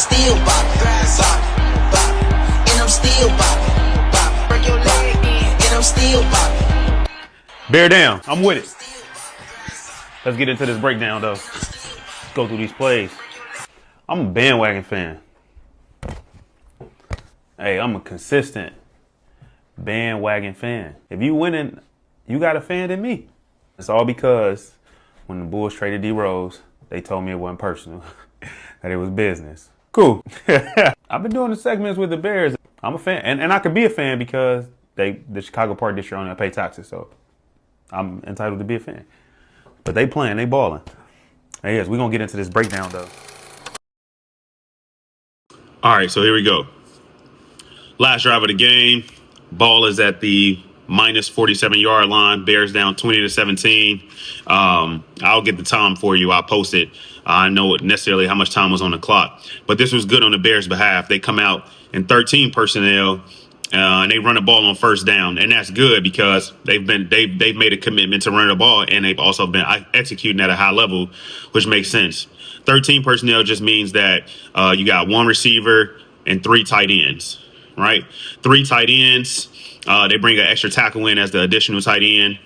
still bopping, and I'm still bopping, break your leg, and I'm still bopping. Bear down. I'm with it. Let's get into this breakdown, though. Let's go through these plays. I'm a bandwagon fan. Hey, I'm a consistent bandwagon fan. If you winning, you got a fan in me. It's all because when the Bulls traded D Rose, they told me it wasn't personal, that it was business. Cool. I've been doing the segments with the Bears. I'm a fan, and I could be a fan because the Chicago Park District only pay taxes, so I'm entitled to be a fan. But they playing, they balling. Hey, yes, we're gonna get into this breakdown though. All right, so here we go. Last drive of the game. Ball is at the minus 47-yard line. Bears down 20-17. I'll get the time for you. I'll post it. I know necessarily how much time was on the clock, but this was good on the Bears' behalf. They come out in 13 personnel. And they run the ball on first down, and that's good because they've made a commitment to run the ball, and they've also been executing at a high level, which makes sense. 13 personnel just means that you got one receiver and 3 tight ends, right? 3 tight ends. They bring an extra tackle in as the additional tight end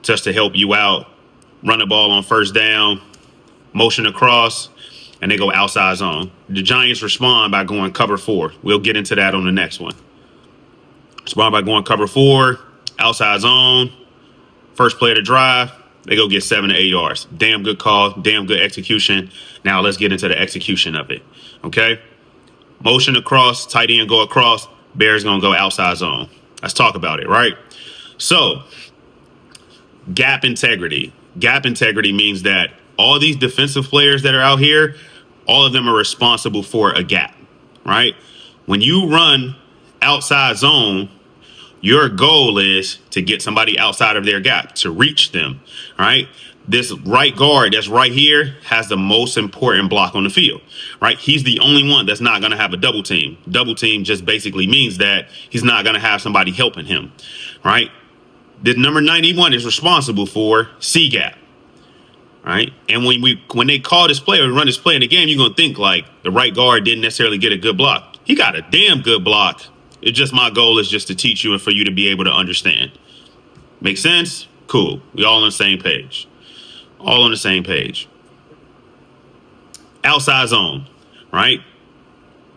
just to help you out. Run the ball on first down, motion across, and they go outside zone. The Giants respond by going cover 4. We'll get into that on the next one. Respond by going cover 4, outside zone, first play of the drive, they go get 7 to 8 yards. Damn good call, damn good execution. Now let's get into the execution of it, okay? Motion across, tight end go across, Bears going to go outside zone. Let's talk about it, right? So, gap integrity. Gap integrity means that all these defensive players that are out here, all of them are responsible for a gap, right? When you run outside zone, your goal is to get somebody outside of their gap, to reach them, right? This right guard that's right here has the most important block on the field, right? He's the only one that's not going to have a double team. Double team just basically means that he's not going to have somebody helping him, right? The number 91 is responsible for C gap, right? And when they call this play or run this play in the game, you're going to think like the right guard didn't necessarily get a good block. He got a damn good block. It's just my goal is just to teach you and for you to be able to understand. Make sense? Cool. We all on the same page. All on the same page. Outside zone, right?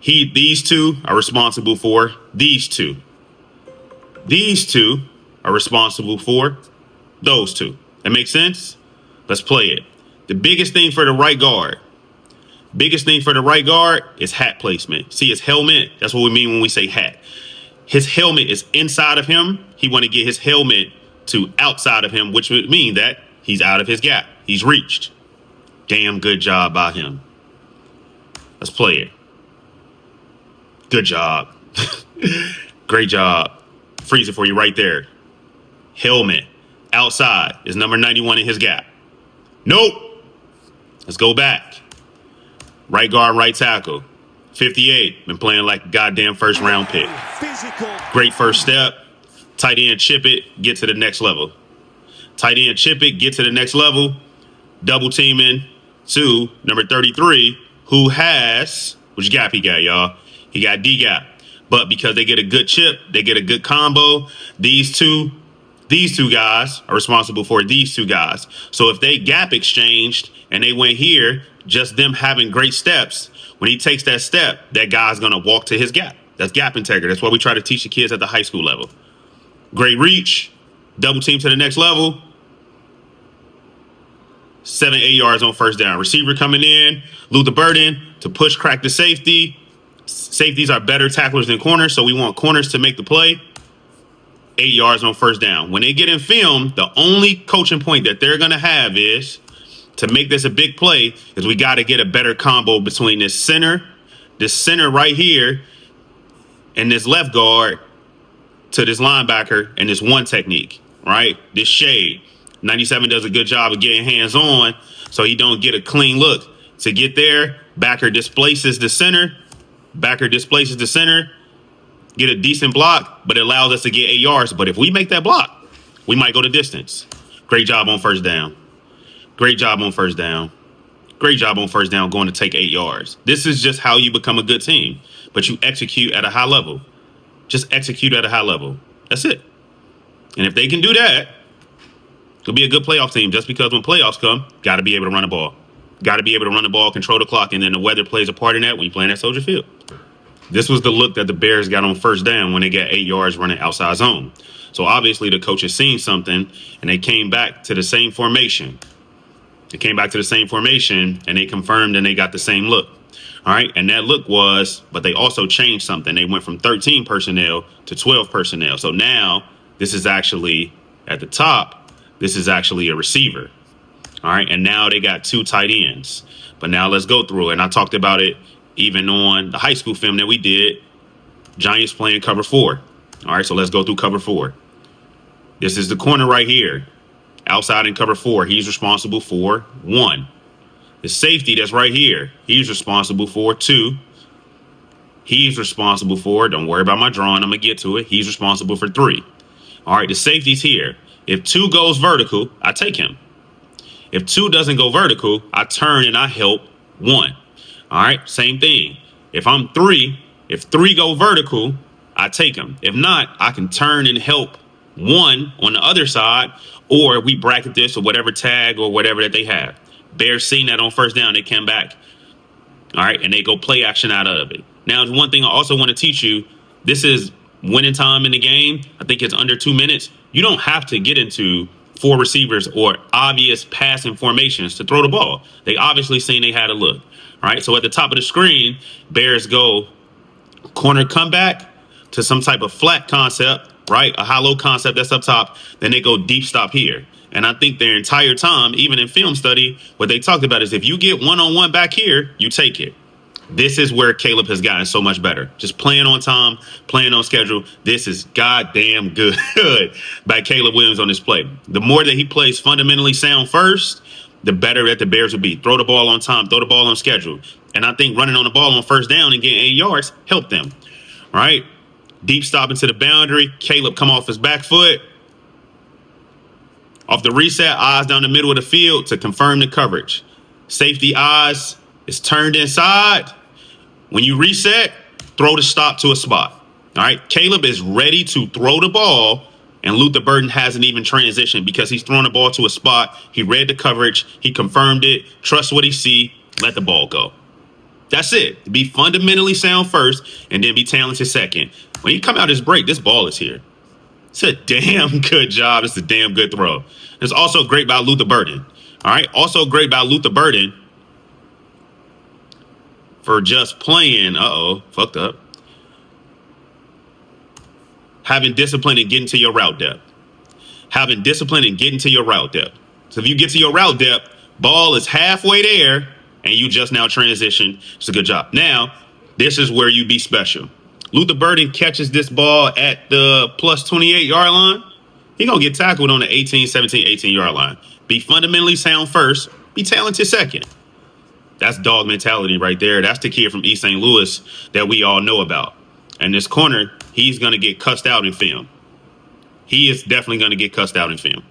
These 2 are responsible for these 2. These 2 are responsible for those 2. That makes sense? Let's play it. The biggest thing for the right guard. Biggest thing for the right guard is hat placement. See his helmet? That's what we mean when we say hat. His helmet is inside of him. He want to get his helmet to outside of him, which would mean that he's out of his gap. He's reached. Damn good job by him. Let's play it. Good job. Great job. Freeze it for you right there. Helmet. Outside is number 91 in his gap. Nope. Let's go back. Right guard, right tackle. 58. Been playing like a goddamn first round pick. Great first step. Tight end chip it. Get to the next level. Tight end chip it. Get to the next level. Double teaming to number 33, who has, which gap he got, y'all? He got D gap. But because they get a good chip, they get a good combo. These two guys are responsible for these 2 guys. So if they gap exchanged and they went here, just them having great steps, when he takes that step, that guy's going to walk to his gap. That's gap integrity. That's what we try to teach the kids at the high school level. Great reach, double team to the next level, 7, 8 yards on first down. Receiver coming in, Luther Burden to push, crack the safety. Safeties are better tacklers than corners, so we want corners to make the play. 8 yards on first down. When they get in film, the only coaching point that they're going to have is to make this a big play is we got to get a better combo between this center right here, and this left guard to this linebacker and this one technique, right? This shade. 97 does a good job of getting hands on so he don't get a clean look. To get there, backer displaces the center. Get a decent block, but it allows us to get 8 yards. But if we make that block, we might go the distance. Great job on first down. Great job on first down going to take 8 yards. This is just how you become a good team. But you execute at a high level. Just execute at a high level. That's it. And if they can do that, it'll be a good playoff team. Just because when playoffs come, got to be able to run the ball. Got to be able to run the ball, control the clock, and then the weather plays a part in that when you play at Soldier Field. This was the look that the Bears got on first down when they got 8 yards running outside zone. So obviously the coach has seen something, and they came back to the same formation. They came back to the same formation, and they confirmed, and they got the same look. All right, and that look was, but they also changed something. They went from 13 personnel to 12 personnel. So now this is actually at the top. This is actually a receiver. All right, and now they got 2 tight ends. But now let's go through it. And I talked about it even on the high school film that we did. Giants playing cover 4. All right, so let's go through cover 4. This is the corner right here. Outside in cover 4, he's responsible for 1. The safety that's right here, he's responsible for 2. He's responsible for, don't worry about my drawing, I'm going to get to it. He's responsible for 3. All right, the safety's here. If 2 goes vertical, I take him. If 2 doesn't go vertical, I turn and I help 1. All right, same thing. If I'm 3, if 3 go vertical, I take him. If not, I can turn and help 1 on the other side, or we bracket this or whatever tag or whatever that they have. Bears seen that on first down. They come back. All right, and they go play action out of it. Now, one thing I also want to teach you, this is winning time in the game. I think it's under 2 minutes. You don't have to get into 4 receivers or obvious passing formations to throw the ball. They obviously seen they had a look. All right, so at the top of the screen, Bears go corner comeback to some type of flat concept, right? A hollow concept that's up top. Then they go deep stop here. And I think their entire time, even in film study, what they talked about is if you get one-on-one back here, you take it. This is where Caleb has gotten so much better. Just playing on time, playing on schedule. This is goddamn good by Caleb Williams on this play. The more that he plays fundamentally sound first, the better that the Bears will be. Throw the ball on time, throw the ball on schedule. And I think running on the ball on first down and getting 8 yards helped them. All right? Deep stop into the boundary. Caleb come off his back foot. Off the reset, eyes down the middle of the field to confirm the coverage. Safety eyes is turned inside. When you reset, throw the stop to a spot. All right, Caleb is ready to throw the ball, and Luther Burden hasn't even transitioned because he's thrown the ball to a spot. He read the coverage. He confirmed it. Trust what he see. Let the ball go. That's it. Be fundamentally sound first, and then be talented second. When you come out this break, this ball is here. It's a damn good job. It's a damn good throw. It's also great by Luther Burden. All right. Also great by Luther Burden for just playing. Fucked up. Having discipline and getting to your route depth. Having discipline and getting to your route depth. So if you get to your route depth, ball is halfway there and you just now transition. It's a good job. Now, this is where you be special. Luther Burden catches this ball at the plus 28-yard line. He going to get tackled on the 18, 17, 18-yard line. Be fundamentally sound first. Be talented second. That's dog mentality right there. That's the kid from East St. Louis that we all know about. And this corner, he's going to get cussed out in film. He is definitely going to get cussed out in film.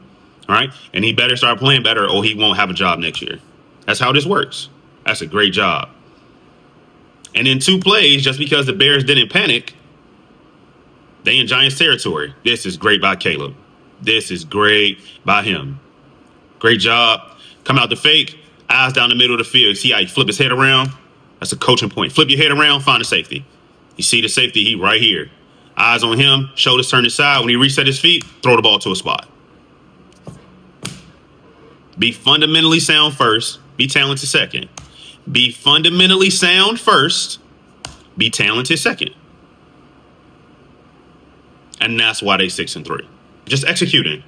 All right? And he better start playing better or he won't have a job next year. That's how this works. That's a great job. And in 2 plays, just because the Bears didn't panic, they in Giants territory. This is great by Caleb. This is great by him. Great job. Come out the fake. Eyes down the middle of the field. See how he flip his head around? That's a coaching point. Flip your head around, find the safety. You see the safety, he right here. Eyes on him, shoulders turned aside. When he reset his feet, throw the ball to a spot. Be fundamentally sound first. Be talented second. Be fundamentally sound first. Be talented second. And that's why they 6-3. Just executing.